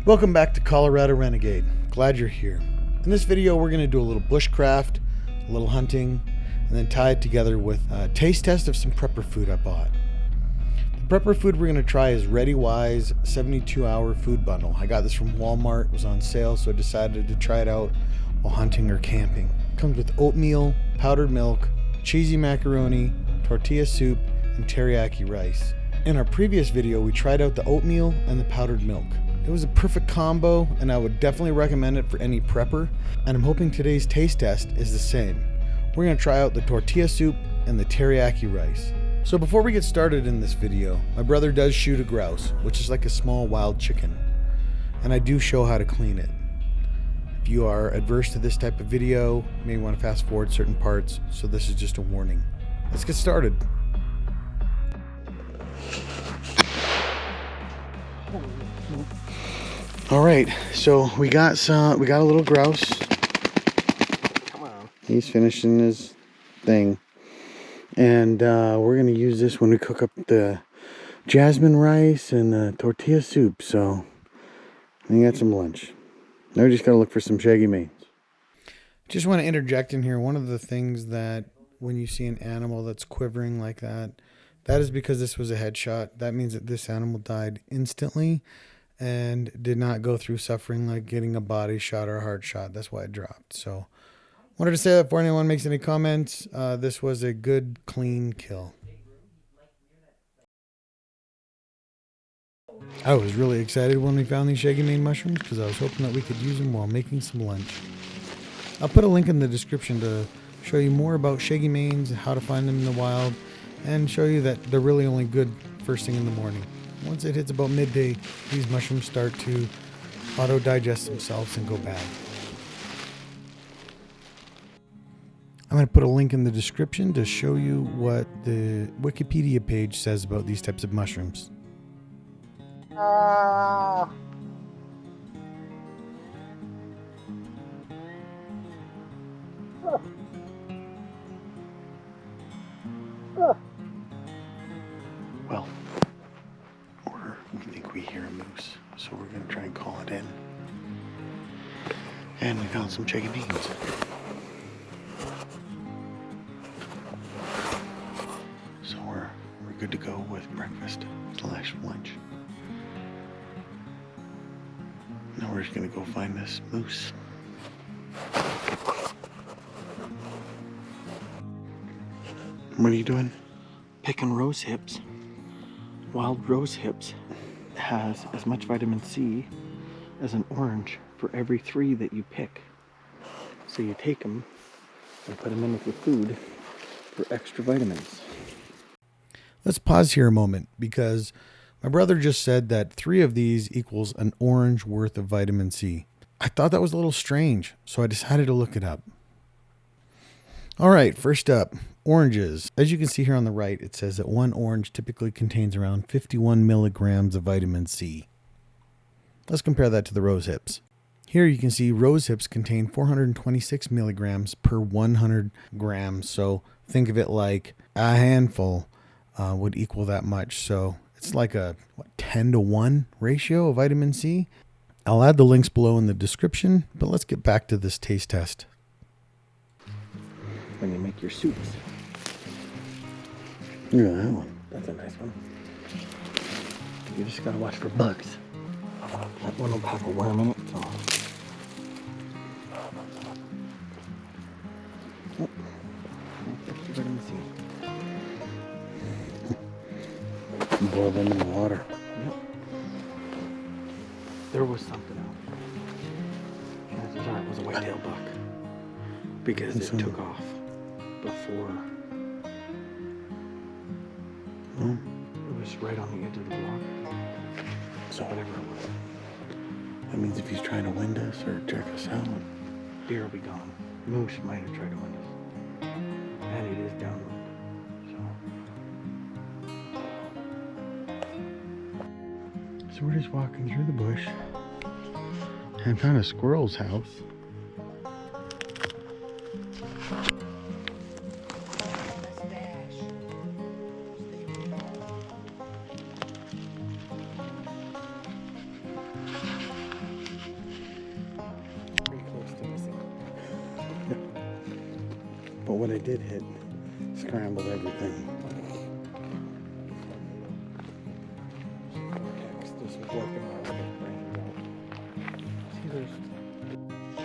Welcome back to Colorado Renegade. Glad you're here. In this video, we're going to do a little bushcraft, a little hunting, and then tie it together with a taste test of some prepper food I bought. The prepper food we're going to try is ReadyWise 72-hour food bundle. I got this from Walmart. It was on sale, so I decided to try it out while hunting or camping. It comes with oatmeal, powdered milk, cheesy macaroni, tortilla soup, and teriyaki rice. In our previous video, we tried out the oatmeal and the powdered milk. It was a perfect combo, and I would definitely recommend it for any prepper, and I'm hoping today's taste test is the same. We're going to try out the tortilla soup and the teriyaki rice. So before we get started in this video, my brother does shoot a grouse, which is like a small wild chicken, and I do show how to clean it. If you are adverse to this type of video, you may want to fast forward certain parts, so this is just a warning. Let's get started. All right, so we got a little grouse. Come on. He's finishing his thing. And we're gonna use this when we cook up the jasmine rice and the tortilla soup. So we got some lunch. Now we just gotta look for some shaggy manes. Just want to interject in here. One of the things that when you see an animal that's quivering like that, that is because this was a headshot. That means that this animal died instantly and did not go through suffering like getting a body shot or a heart shot. That's why it dropped. So wanted to say that before anyone makes any comments. This was a good, clean kill. I was really excited when we found these shaggy mane mushrooms because I was hoping that we could use them while making some lunch. I'll put a link in the description to show you more about shaggy manes, how to find them in the wild, and show you that they're really only good first thing in the morning. Once it hits about midday, these mushrooms start to auto-digest themselves and go bad. I'm going to put a link in the description to show you what the Wikipedia page says about these types of mushrooms. Well, we think we hear a moose, so we're going to try and call it in. And we found some shaggy manes. So we're good to go with breakfast / lunch. Now we're just going to go find this moose. What are you doing? Picking rose hips. Wild rose hips has as much vitamin C as an orange for every 3 that you pick. So you take them and put them in with your food for extra vitamins. Let's pause here a moment because my brother just said that 3 of these equals an orange worth of vitamin C. I thought that was a little strange, so I decided to look it up. All right, first up, oranges. As you can see here on the right, it says that 1 orange typically contains around 51 milligrams of vitamin C. Let's compare that to the rose hips. Here you can see rose hips contain 426 milligrams per 100 grams. So think of it like a handful would equal that much. So it's like a 10-to-1 ratio of vitamin C. I'll add the links below in the description, but let's get back to this taste test. When you make your soups. Look at that one. That's a nice one. You just gotta watch for bugs. That one will have a worm in it, so. Oh, extra vitamin C. Boil them in the water. Yep. There was something else. Chances are it was a whitetail buck. Because it took off before. It was right on the edge of the block. So whatever it was. That means if he's trying to wind us or check us out. Deer will be gone. Moose might have tried to wind us. And it is downwind. So we're just walking through the bush and found a squirrel's house. But what I did hit scrambled everything.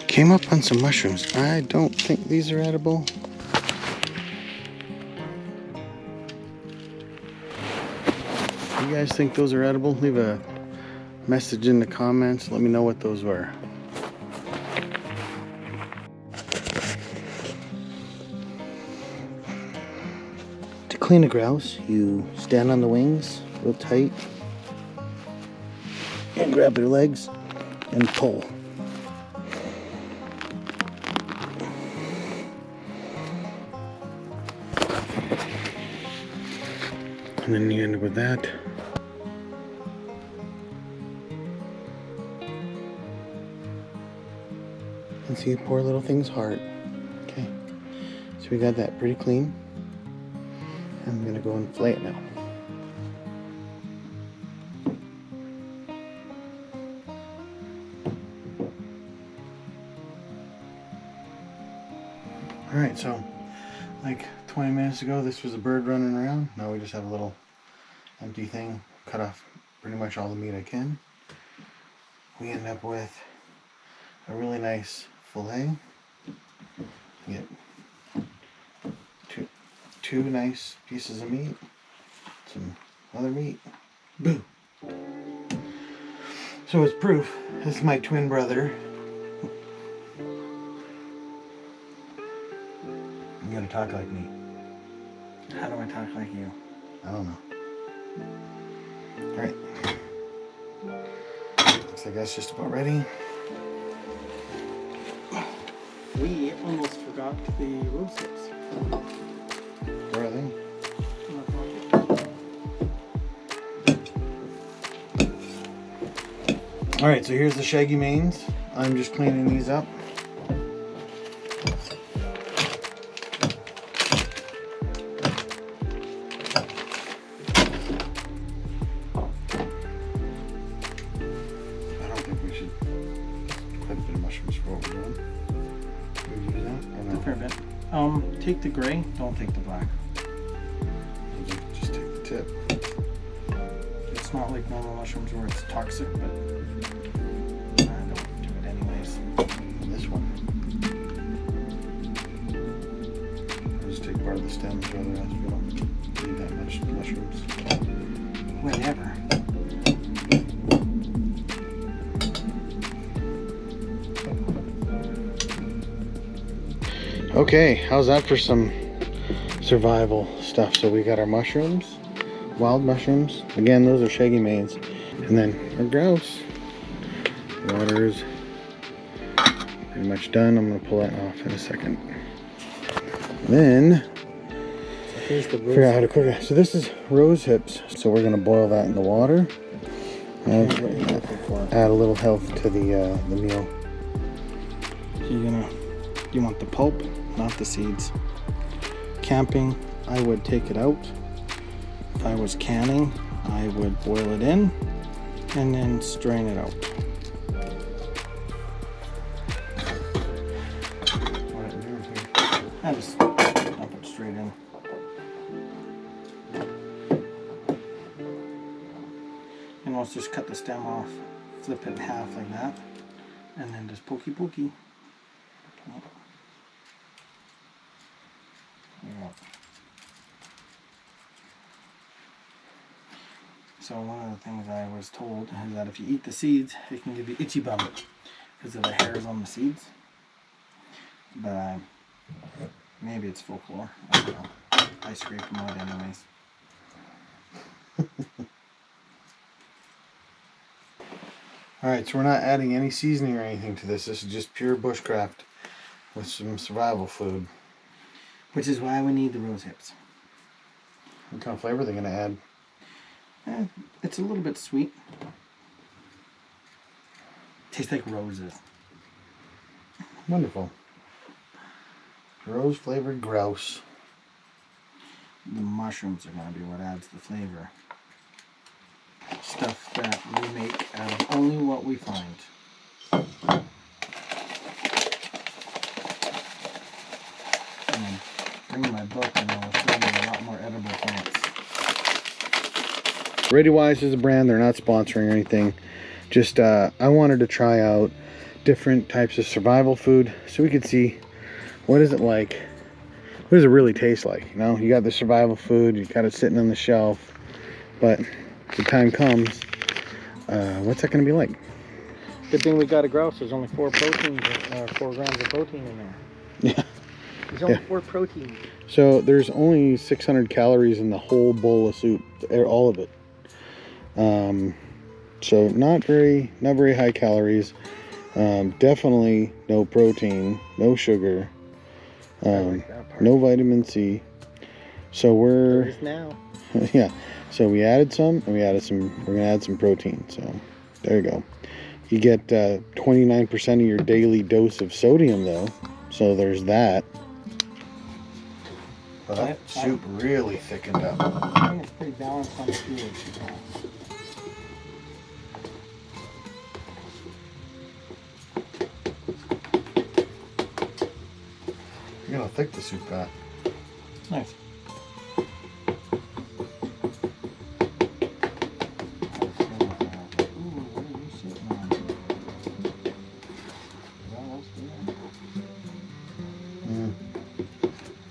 Came up on some mushrooms. I don't think these are edible. You guys think those are edible? Leave a message in the comments. Let me know what those were. To clean a grouse, you stand on the wings real tight and grab their legs and pull. And then you end up with that. And see, poor little thing's heart. Okay, so we got that pretty clean. I'm gonna go and fillet it now. All right, so like 20 minutes ago, this was a bird running around. Now we just have a little empty thing. Cut off pretty much all the meat I can. We end up with a really nice fillet. Get two nice pieces of meat, some other meat. Boom. So as proof, this is my twin brother. You gotta talk like me. How do I talk like you? I don't know. Alright. Looks like that's just about ready. We almost forgot the rose hips. Where are they? Alright, so here's the shaggy mains. I'm just cleaning these up. Take the gray, don't take the black. Just take the tip. It's not like normal mushrooms where it's toxic, but I don't do it anyways. And this one. I'll just take part of the stems rather than we don't need that much mushrooms. Whatever. Okay, how's that for some survival stuff? So we got our mushrooms, wild mushrooms. Again, those are shaggy mains. And then our grouse. Water is pretty much done. I'm gonna pull that off in a second. Then, Here's the figure out how to cook it. So this is rose hips. So we're gonna boil that in the water. And add a little health to the meal. So you want the pulp, not the seeds. Camping, I would take it out. If I was canning, I would boil it in and then strain it out. I just dump it straight in. And let's just cut the stem off, flip it in half like that, and then just pokey. Yeah. So one of the things I was told is that if you eat the seeds, it can give you itchy bum because of the hairs on the seeds. But maybe it's folklore. I don't know. I scrape them out anyways. Alright, so we're not adding any seasoning or anything to this. This is just pure bushcraft with some survival food. Which is why we need the rose hips. What kind of flavor are they going to add? It's a little bit sweet. Tastes like roses. Wonderful. Rose flavored grouse. The mushrooms are going to be what adds the flavor. Stuff that we make out of only what we find. And ReadyWise is a brand. They're not sponsoring or anything. Just I wanted to try out different types of survival food so we could see what is it like. What does it really taste like? You know, you got the survival food, you got it sitting on the shelf, but the time comes, what's that going to be like? Good thing we got a grouse. There's only 4 proteins, 4 grams of protein in there. Yeah. There's only 4 proteins. So there's only 600 calories in the whole bowl of soup, all of it. So not very high calories. Definitely no protein, no sugar, no vitamin C. So we're There is now. yeah. So we added some, and we're gonna add some protein. So there you go. You get 29% of your daily dose of sodium, though. So there's that. Well, that soup really thickened up. I think it's pretty balanced on the food. Look how thick the soup got. Nice.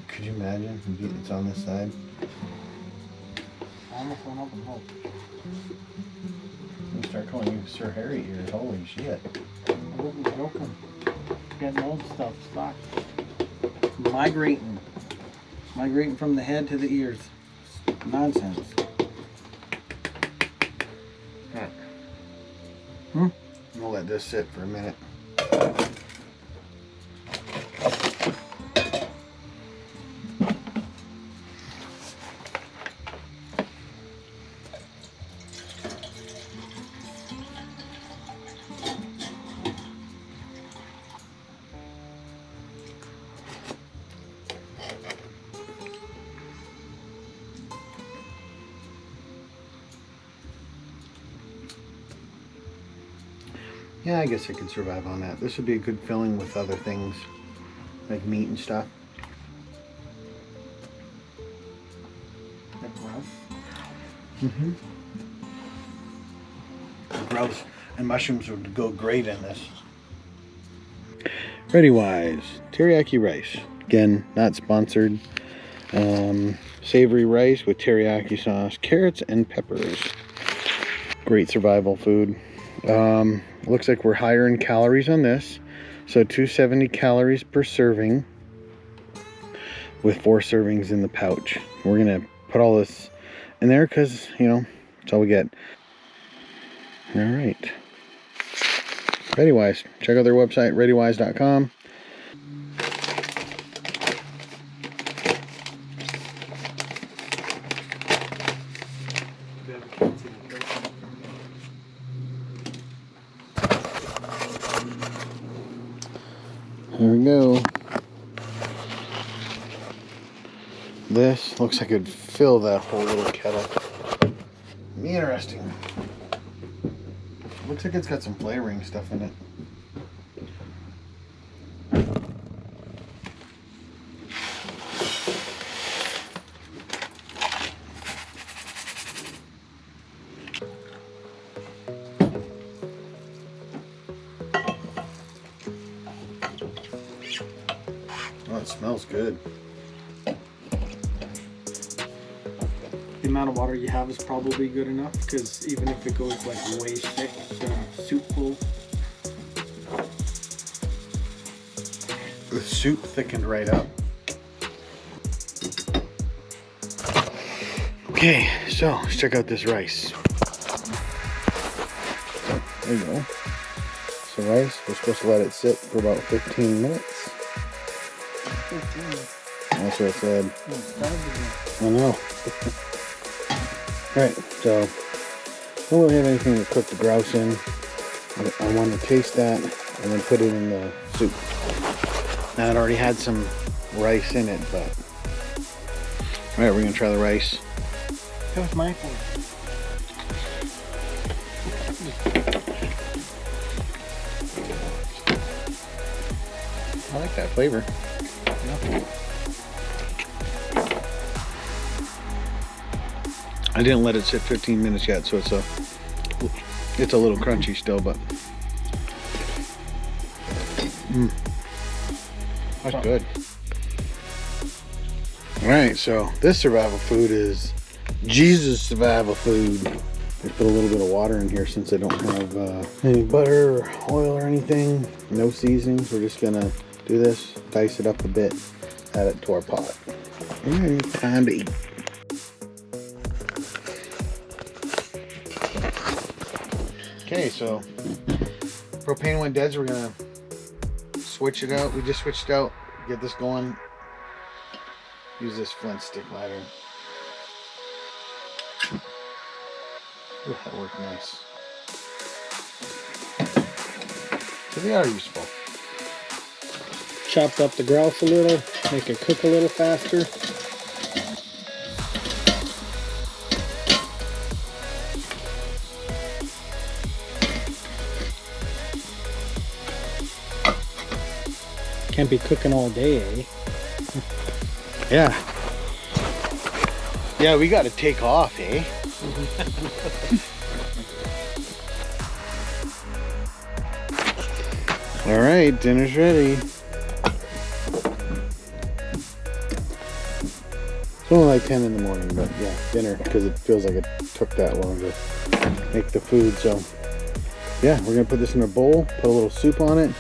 Could you imagine? It's on this side. I almost went up and hope. I'm gonna start calling you Sir Harry here. Holy shit. I wasn't joking. Getting old stuff stuck. Migrating from the head to the ears. Nonsense. I'm gonna let this sit for a minute. Yeah, I guess I could survive on that. This would be a good filling with other things, like meat and stuff. Like grouse? Mm-hmm. Grouse and mushrooms would go great in this. ReadyWise teriyaki rice. Again, not sponsored. Savory rice with teriyaki sauce, carrots, and peppers. Great survival food. Looks like we're higher in calories on this. So 270 calories per serving with 4 servings in the pouch. We're going to put all this in there because, you know, that's all we get. All right. ReadyWise. Check out their website, readywise.com. Here we go. This looks like it'd fill that whole little kettle. Be interesting. Looks like it's got some flavoring stuff in it. Oh, it smells good. The amount of water you have is probably good enough, because even if it goes like way thick, soup full. The soup thickened right up. Okay, so let's check out this rice. There you go. So rice, we're supposed to let it sit for about 15 minutes. 15. That's what I said. I know. Alright, so I don't really have anything to cook the grouse in. I want to taste that and then put it in the soup. Now it already had some rice in it, but alright, we're gonna try the rice. That was my fault. I like that flavor. I I didn't let it sit 15 minutes yet, so it's a little crunchy still, but that's good. All right, so this survival food is Jesus survival food. I put a little bit of water in here since I don't have any butter or oil or anything. No seasonings. We're just gonna do this, dice it up a bit, add it to our pot. And time to eat. Okay, so propane went dead, so we're gonna switch it out. We just switched out, get this going. Use this flint stick lighter. Ooh, that worked nice. So they are useful. Chopped up the grouse a little, make it cook a little faster. Can't be cooking all day, eh? Yeah. Yeah, we got to take off, eh? All right, dinner's ready. It's only like 10 in the morning, but yeah, dinner, because it feels like it took that long to make the food. So yeah, we're gonna put this in a bowl, put a little soup on it,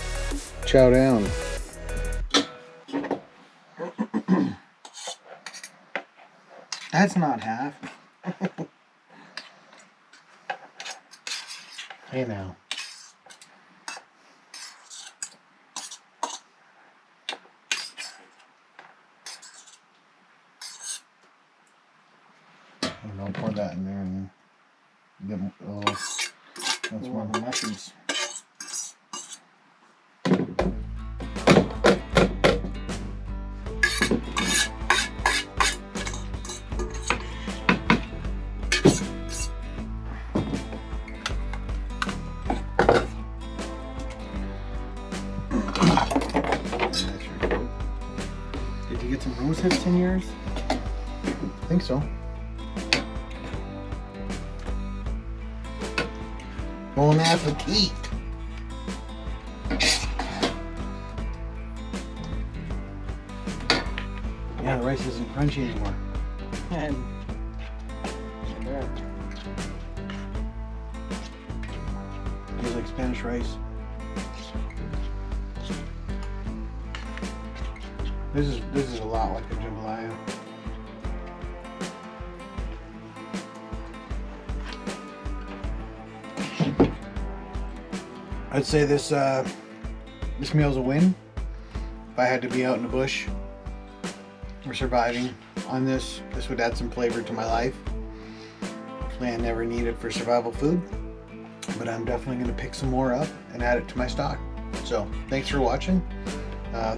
chow down. That's not half. Hey now. And I'll pour that in there and get a little. That's one of the mushrooms. Did you get some rose hips in yours? I think so. Bon appetit. Yeah, the rice isn't crunchy anymore. And Feels like Spanish rice. This is a lot like a jambalaya. I'd say this meal's a win. If I had to be out in the bush or surviving on this would add some flavor to my life. I never need it for survival food, but I'm definitely going to pick some more up and add it to my stock. So thanks for watching.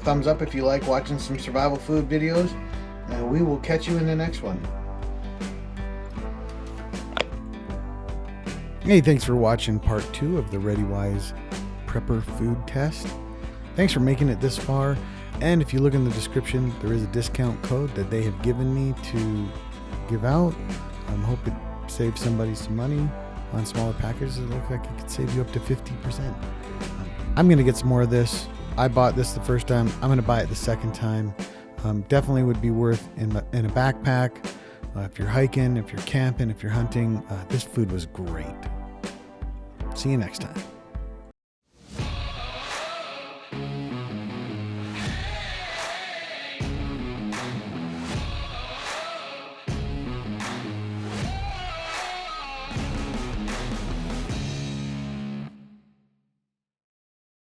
Thumbs up if you like watching some survival food videos, and we will catch you in the next one. Hey, thanks for watching part 2 of the ReadyWise Prepper Food Test. Thanks for making it this far. And if you look in the description, there is a discount code that they have given me to give out. I hope it saves somebody some money on smaller packages. It looks like it could save you up to 50%. I'm going to get some more of this. I bought this the first time. I'm going to buy it the second time. Definitely would be worth in a backpack. If you're hiking, if you're camping, if you're hunting, this food was great. See you next time.